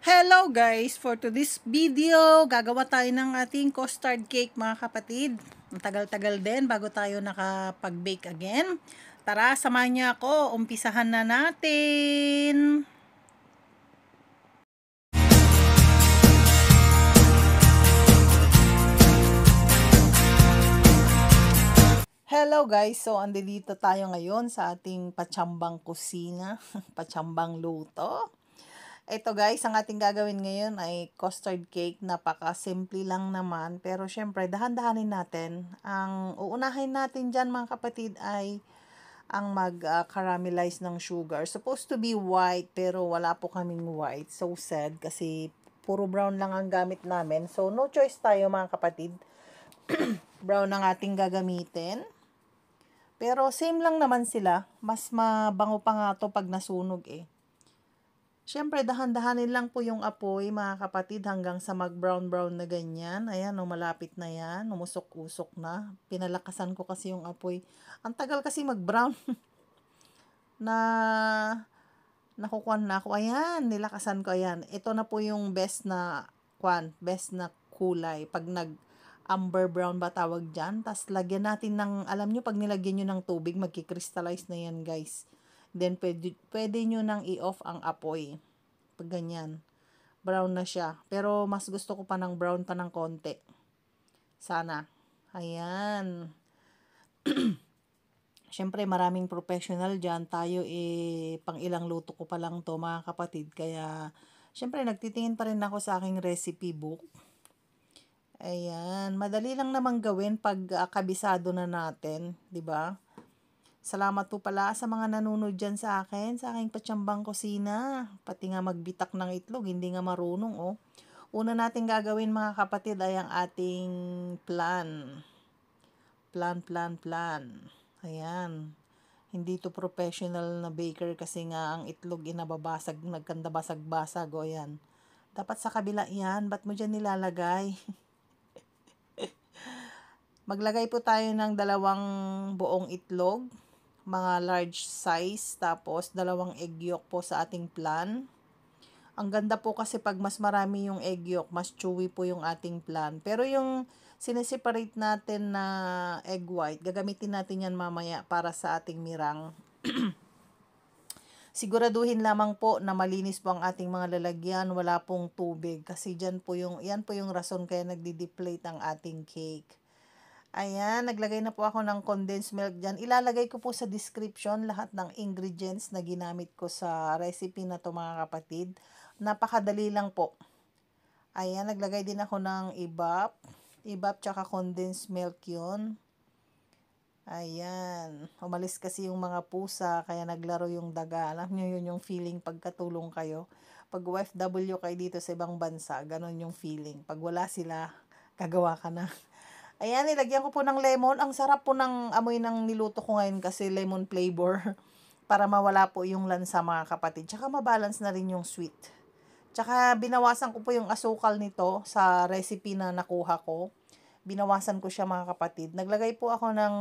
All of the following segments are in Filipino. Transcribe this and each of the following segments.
Hello guys! For today's video, gagawa tayo ng ating custard cake mga kapatid. Ang tagal-tagal din bago tayo nakapag-bake again. Tara, samahan niyo ako. Umpisahan na natin! Hello guys! So, andito tayo ngayon sa ating patsambang kusina. Patsambang luto. Ito guys, ang ating gagawin ngayon ay custard cake. Napaka-simple lang naman. Pero syempre, dahan-dahanin natin. Ang uunahin natin dyan mga kapatid ay ang mag-caramelize ng sugar. Supposed to be white, pero wala po kaming white. So sad, kasi puro brown lang ang gamit namin. So no choice tayo mga kapatid. Brown ang ating gagamitin. Pero same lang naman sila. Mas mabango pa nga to pag nasunog eh. Siyempre, dahan-dahanin lang po yung apoy, mga kapatid, hanggang sa mag-brown-brown na ganyan. Ayan, malapit na yan. Umusok-usok na. Pinalakasan ko kasi yung apoy. Ang tagal kasi mag-brown. Nakukuhan na ako. Ayan, nilakasan ko. Ayan, ito na po yung best na kulay. Pag amber brown ba tawag dyan. Tapos, lagyan natin ng, alam nyo, pag nilagyan nyo ng tubig, magkikrystallize na yan, guys. Then, pwede nyo nang i-off ang apoy. Pag ganyan. Brown na siya. Pero, mas gusto ko pa ng brown pa ng konti. Sana. Ayan. Siyempre, maraming professional dyan. Tayo, pang ilang luto ko pa lang to, mga kapatid. Kaya, siyempre, nagtitingin pa rin ako sa aking recipe book. Ayan. Madali lang naman gawin pag kabisado na natin. 'Di ba? Salamat po pala sa mga nanonood dyan sa akin, sa aking patsambang kusina. Pati nga magbitak ng itlog, hindi nga marunong, oh. Una natin gagawin mga kapatid ay ang ating plan. Plan. Ayan. Hindi to professional na baker kasi nga ang itlog inababasag, nagkanda basag-basag, o ayan. Dapat sa kabila yan, ba't mo dyan nilalagay? Maglagay po tayo ng 2 buong itlog, mga large size, tapos 2 egg yolk po sa ating plan. Ang ganda po kasi pag mas marami yung egg yolk, mas chewy po yung ating plan. Pero yung sineseparate natin na egg white, gagamitin natin yan mamaya para sa ating mirang. Siguraduhin lamang po na malinis po ang ating mga lalagyan, wala pong tubig. Kasi yan po yung rason kaya nagdi-deflate ang ating cake. Ayan, naglagay na po ako ng condensed milk dyan. Ilalagay ko po sa description lahat ng ingredients na ginamit ko sa recipe na to mga kapatid. Napakadali lang po. Ayan, naglagay din ako ng ibap. Ibap tsaka condensed milk yun. Ayan, umalis kasi yung mga pusa kaya naglaro yung daga. Alam nyo yun yung feeling pagkatulong kayo. Pag OFW kayo dito sa ibang bansa, ganon yung feeling. Pag wala sila, gagawa ka na. Ayan, nilagyan ko po ng lemon. Ang sarap po ng amoy ng niluto ko ngayon kasi lemon flavor. Para mawala po yung lansa mga kapatid. Tsaka mabalance na rin yung sweet. Tsaka binawasan ko po yung asukal nito sa recipe na nakuha ko. Binawasan ko siya mga kapatid. Naglagay po ako ng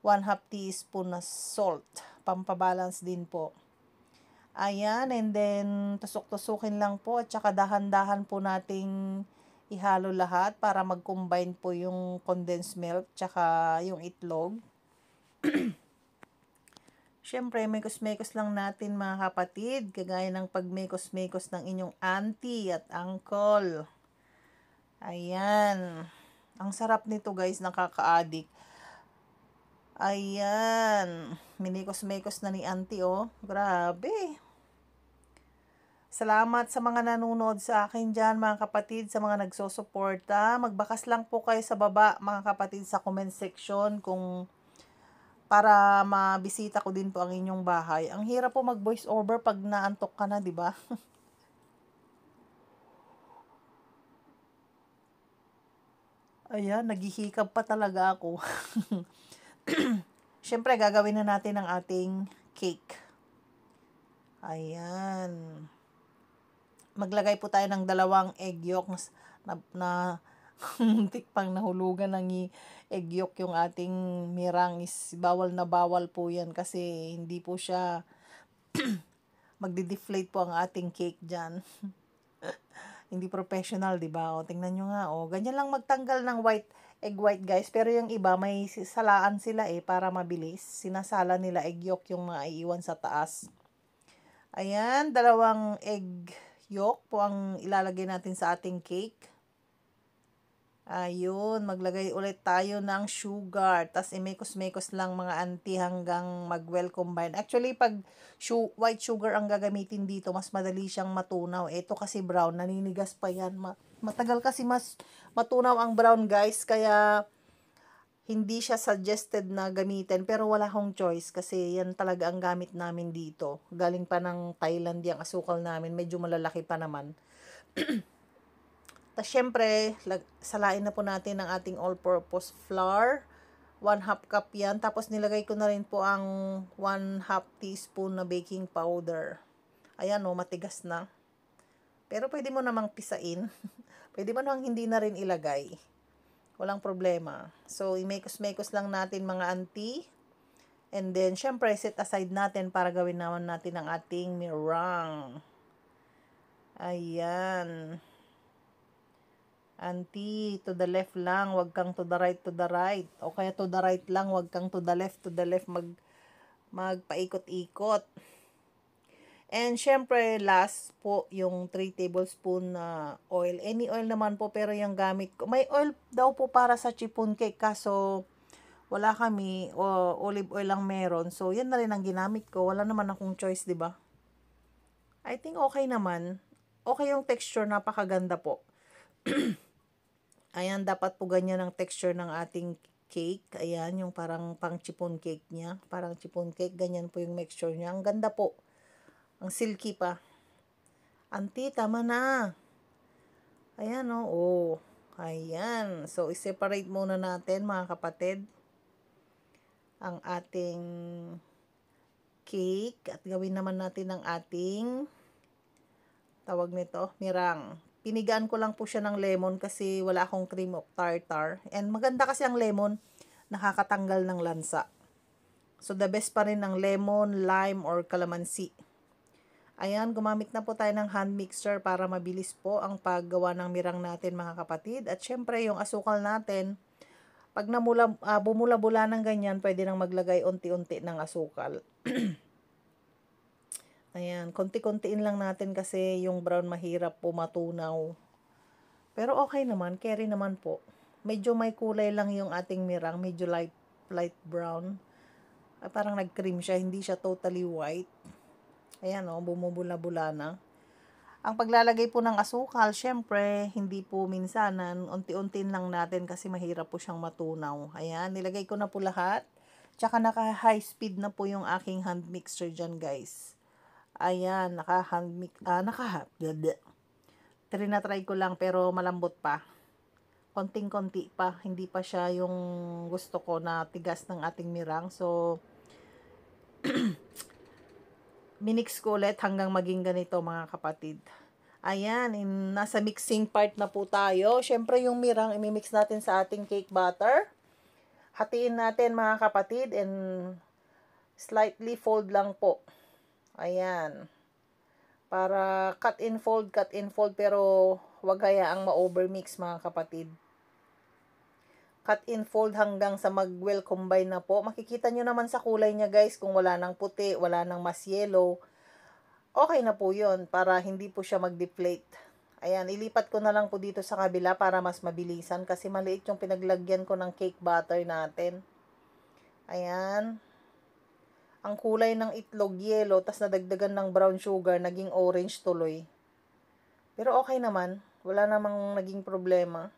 1/2 teaspoon na salt. Pampabalance din po. Ayan, and then tusok-tusukin lang po. At tsaka dahan-dahan po nating ihalo lahat para mag-combine po yung condensed milk tsaka yung itlog. Siyempre, mekos-mekos lang natin mga kapatid, kagaya ng pag-mekos-mekos ng inyong auntie at uncle. Ayan. Ang sarap nito guys, nakaka-addict. Ayan. Minikos-mekos na ni auntie, oh. Grabe. Salamat sa mga nanonood sa akin dyan, mga kapatid, sa mga nagsosuporta. Magbakas lang po kayo sa baba, mga kapatid, sa comment section para mabisita ko din po ang inyong bahay. Ang hirap po mag-voice over pag naantok ka na, di ba? Ayan, naghihikab pa talaga ako. Siyempre, gagawin na natin ang ating cake. Ayan. Maglagay po tayo ng 2 egg yolk na muntik pang nahulugan ng egg yolk yung ating mirang. Is bawal na bawal po yan kasi hindi po siya magdi-deflate po ang ating cake dyan. Hindi professional, di ba? O, tingnan nyo nga, o. Ganyan lang magtanggal ng egg white, guys. Pero yung iba, may salaan sila para mabilis. Sinasala nila egg yolk yung maiiwan sa taas. Ayan, 2 egg yolk po ang ilalagay natin sa ating cake. Ayun, maglagay ulit tayo ng sugar. Tapos imekos-mekos lang mga auntie hanggang mag-well combine. Actually, pag white sugar ang gagamitin dito, mas madali siyang matunaw. Ito kasi brown, naninigas pa yan. Matagal kasi mas matunaw ang brown, guys. Kaya hindi siya suggested na gamitin. Pero wala akong choice kasi yan talaga ang gamit namin dito. Galing pa ng Thailand yung asukal namin. Medyo malalaki pa naman. Tapos, syempre, salain na po natin ang ating all-purpose flour. 1/2 cup yan. Tapos, nilagay ko na rin po ang 1/2 teaspoon na baking powder. Ayan, matigas na. Pero, pwede mo namang pisain. Pwede mo namang hindi na rin ilagay. Walang problema. So, imekos-mekos lang natin mga auntie. And then, syempre, set aside natin para gawin naman natin ang ating meringue. Ayan. Auntie, to the left lang, wag kang to the right, O kaya to the right lang, wag kang to the left, magpaikot-ikot. And syempre, last po, yung 3 tablespoon na oil. Any oil naman po, pero yung gamit ko. May oil daw po para sa chiffon cake, kaso wala kami, olive oil lang meron. So, yan na rin ang ginamit ko. Wala naman akong choice, di ba? I think okay naman. Okay yung texture, napakaganda po. Ayan, dapat po ganyan ang texture ng ating cake. Ayan, yung parang pang chiffon cake niya. Parang chiffon cake, ganyan po yung texture niya. Ang ganda po. Ang silky pa. Auntie, tama na. Ayan, oh. Ayan. So, i-separate muna natin, mga kapatid, ang ating cake. At gawin naman natin ang ating, tawag nito, meringue. Pinigaan ko lang po siya ng lemon kasi wala akong cream of tartar. And maganda kasi ang lemon, nakakatanggal ng lansa. So, the best pa rin ng lemon, lime, or calamansi. Ayan, gumamit na po tayo ng hand mixer para mabilis po ang paggawa ng meringue natin, mga kapatid. At syempre, yung asukal natin, pag bumula-bula ng ganyan, pwede nang maglagay unti-unti ng asukal. Ayan, konti-kontiin lang natin kasi yung brown mahirap po matunaw. Pero okay naman, carry naman po. Medyo may kulay lang yung ating meringue, medyo light brown. Parang nag-cream siya, hindi siya totally white. Ayan, bumubula-bula na. Ang paglalagay po ng asukal, syempre, hindi po minsanan, unti-untiin lang natin kasi mahirap po siyang matunaw. Ayan, nilagay ko na po lahat. Tsaka naka-high speed na po yung aking hand mixer dyan, guys. Ayan, trinatry ko lang pero malambot pa. Konting-konti pa. Hindi pa siya yung gusto ko na tigas ng ating meringue. So, minix ko ulit hanggang maging ganito, mga kapatid. Ayan, nasa mixing part na po tayo. Syempre yung meringue, imimix natin sa ating cake batter. Hatiin natin, mga kapatid, and slightly fold lang po. Ayan. Para cut in fold, pero wag hayaang ma-overmix, mga kapatid. Cut in fold hanggang sa mag-well combine na po. Makikita nyo naman sa kulay niya, guys, kung wala nang puti, wala nang mas yellow. Okay na po yun, para hindi po siya mag-deflate. Ayan, ilipat ko na lang po dito sa kabila para mas mabilisan kasi maliit yung pinaglagyan ko ng cake batter natin. Ayan. Ang kulay ng itlog yellow, tas nadagdagan ng brown sugar, naging orange tuloy. Pero okay naman, wala namang naging problema.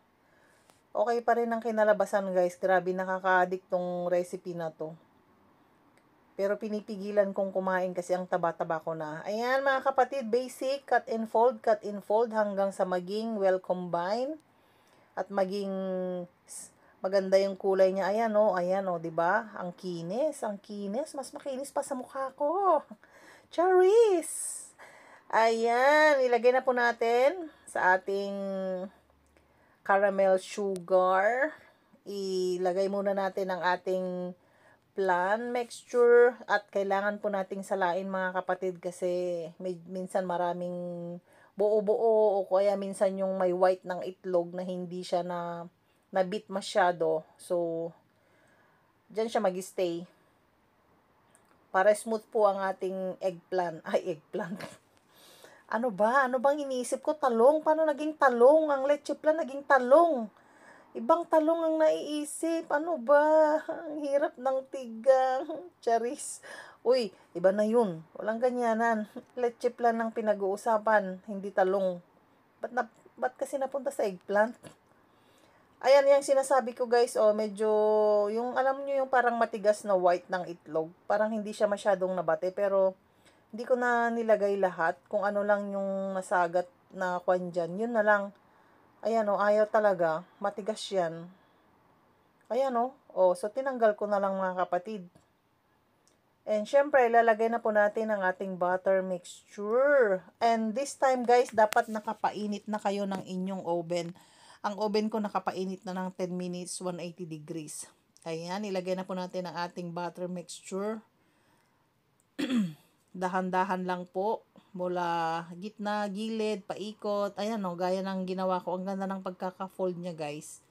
Okay pa rin ang kinalabasan, guys. Grabe, nakaka-addict tong recipe na to. Pero pinipigilan kong kumain kasi ang taba-taba ko na. Ayan, mga kapatid, basic, cut and fold hanggang sa maging well combine at maging maganda yung kulay niya. Ayan, ayan, 'di ba? Ang kinis, mas makinis pa sa mukha ko. Charis! Ayan, ilagay na po natin sa ating caramel sugar. Ilagay muna natin ang ating eggplant mixture at kailangan po nating salain mga kapatid kasi minsan maraming buo-buo o kaya minsan yung may white ng itlog na hindi siya na beat masyado. So, dyan siya mag-stay. Para smooth po ang ating eggplant. Ay, eggplant. Ano ba? Ano bang iniisip ko? Talong? Paano naging talong? Ang leche plan naging talong. Ibang talong ang naiisip. Ano ba? Ang hirap ng tigang. Charis. Uy, iba na yun. Walang ganyanan. Leche plan ang pinag-uusapan. Hindi talong. Ba't kasi napunta sa eggplant? Ayan yung sinasabi ko guys, oh, medyo, yung alam nyo yung parang matigas na white ng itlog. Parang hindi siya masyadong nabate, pero hindi ko na nilagay lahat. Kung ano lang yung nasagat na kwan dyan, yun na lang. Ayan o, ayaw talaga. Matigas yan. Ayan o. O, so tinanggal ko na lang mga kapatid. And syempre, ilalagay na po natin ang ating butter mixture. And this time guys, dapat nakapainit na kayo ng inyong oven. Ang oven ko nakapainit na ng 10 minutes, 180 degrees. Ayan, ilagay na po natin ang ating butter mixture. Dahan-dahan lang po. Mula gitna, gilid, paikot. Ayan o, gaya ng ginawa ko. Ang ganda ng pagkaka-fold niya guys.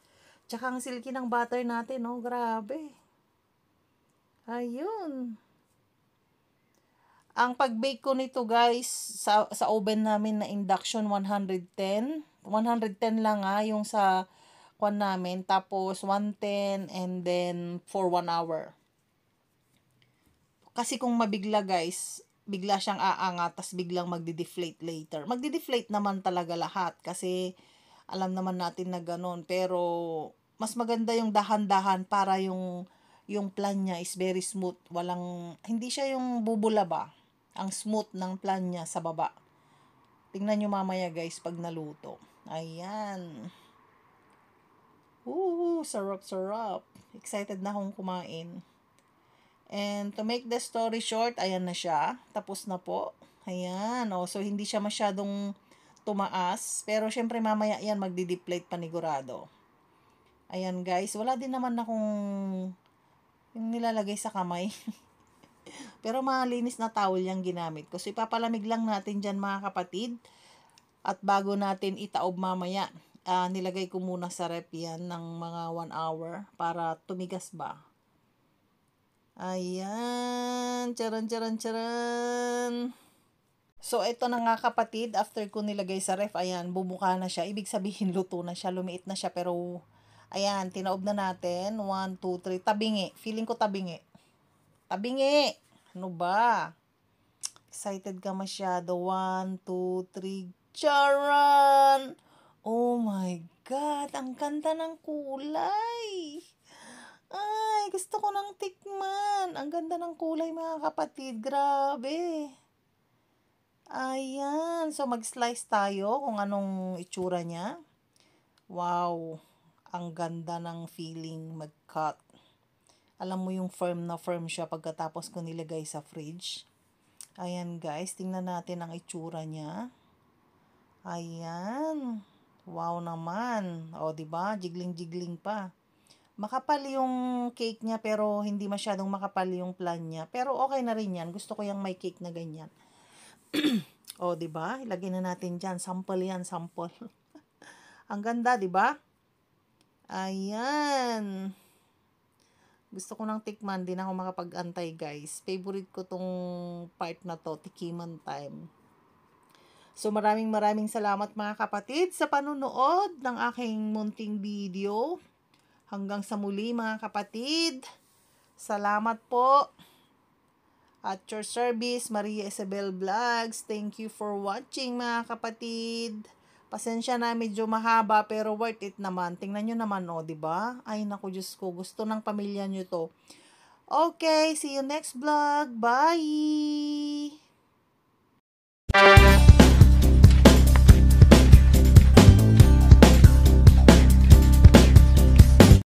Tsaka ang silky ng butter natin, oh, grabe. Ayun. Ang pag-bake ko nito guys, sa oven namin na induction 110. 110 lang yung sa kwan namin. Tapos 110 and then for 1 hour. Kasi kung mabigla guys, bigla siyang aangat, tas biglang magdi-deflate later. Magdi-deflate naman talaga lahat kasi alam naman natin na ganun. Pero mas maganda yung dahan-dahan para yung plan niya is very smooth. Hindi siya yung bubula ba. Ang smooth ng plan niya sa baba. Tingnan nyo mamaya guys pag naluto. Ayan. Sarap-sarap. Excited na akong kumain. And to make the story short, ayan na siya. Tapos na po. Ayan. So hindi siya masyadong tumaas. Pero syempre mamaya yan magdi-deflate panigurado. Ayan guys. Wala din naman akong yung nilalagay sa kamay. Pero malinis na towel yung ginamit ko. So ipapalamig lang natin dyan mga kapatid. At bago natin itaob mamaya, nilagay ko muna sa rep yan ng mga 1 hour para tumigas ba. Ayan. Charan. So, ito na nga kapatid. After ko nilagay sa ref, ayan, bumuka na siya. Ibig sabihin, luto na siya. Lumiit na siya. Pero, ayan, tinaob na natin. 1, 2, 3. Tabingi. Feeling ko tabingi. Tabingi! Ano ba? Excited ka masyado. 1, 2, 3. Charan! Oh my God! Ang ganda ng kulay! Ay, gusto ko ng tikman. Ang ganda ng kulay mga kapatid. Grabe. Ayan. So, mag-slice tayo kung anong itsura niya. Wow. Ang ganda ng feeling mag-cut. Alam mo yung firm na firm siya pagkatapos ko nilagay sa fridge. Ayan guys. Tingnan natin ang itsura niya. Ayan. Wow naman. O, diba? Jigling-jigling pa. Makapal yung cake niya pero hindi masyadong makapal yung plan niya. Pero okay na rin yan. Gusto ko yung may cake na ganyan. O, diba? Ilagay na natin dyan. Sample yan, sample. Ang ganda, diba? Ayan. Gusto ko ng tikman. Di na ako makapag-antay, guys. Favorite ko tong part na to. Tikiman time. So, maraming salamat mga kapatid sa panunood ng aking munting video. Hanggang sa muli mga kapatid. Salamat po. At your service, Maria Isabel Vlogs. Thank you for watching mga kapatid. Pasensya na medyo mahaba pero worth it naman. Tingnan nyo naman diba? Ay naku Diyos ko, gusto ng pamilya nyo to. Okay, see you next vlog. Bye!